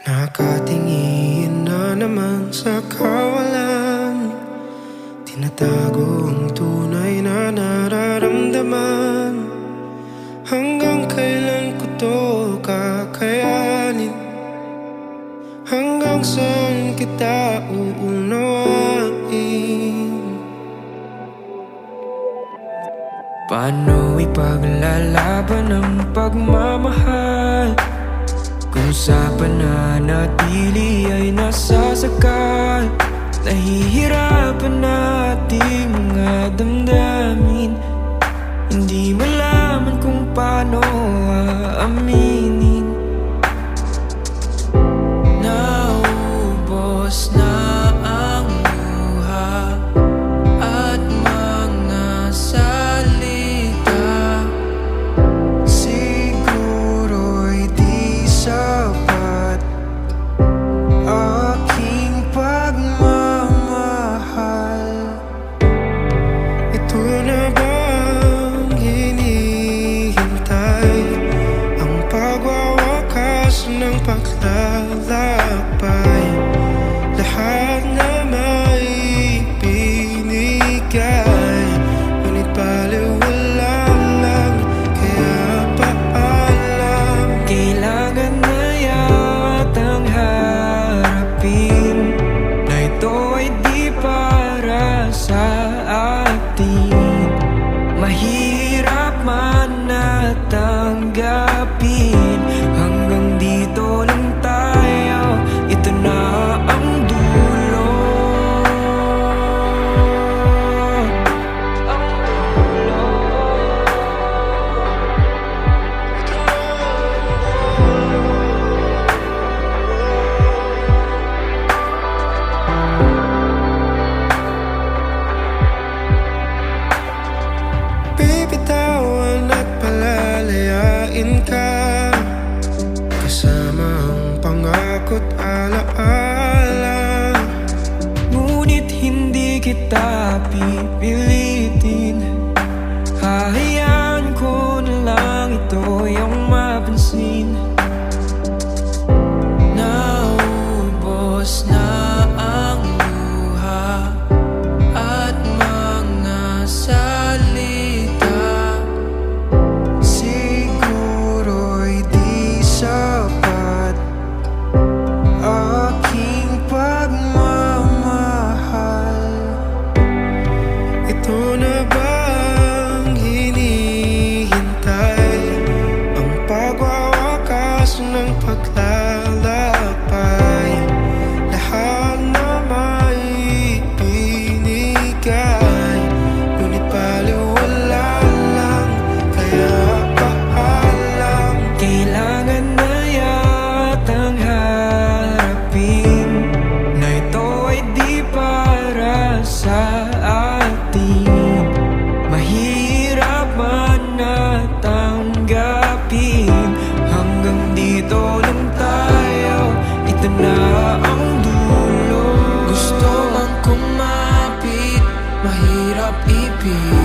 Nakatingin na naman sa kawalan, tinatago ang tunay na nararamdaman. Hanggang kailan ko to kakayanin? Hanggang saan kita uunawain? Paano ipaglalaban ang pagmamahal kung sa pananatili ay nasasakal? Nahihirapan na ating mga damdamin, hindi malaman kung paano aaminin. Naubos na ang luha at mga salita, siguro'y di sapat aking pagmamahal. Ito na bang hinihintay, ang pagwawakas ng paglalakbay? Lahat na may binigay, ngunit baliwala lang, kaya paalam. Kailangan na yatang harapin na ito ay di para sa atin. Mahirap man na tanggapin, hanggang dito lang tayo, ito na ang dulo. Ang dulo. Bibitawan at palalayain ka, kasama ang pangako't alaala. Ngunit hindi kita pipilitin, hahayaan ko na lang ito yung mapansin. Naubos na ang luha at mga salita, siguro'y di sapat aking pagmamahal. Ito na bang hinihintay, ang pagwawakas ng paglalakbay? Lahat na may binigay, ngunit baliwala lang, kaya paalam. Kailangan na yatang harapin na ito ay di para sa atin. Mahirap man na tanggapin, hanggang dito lang tayo, ito na ang dulo. Gusto mang kumapit, mahirap ipit.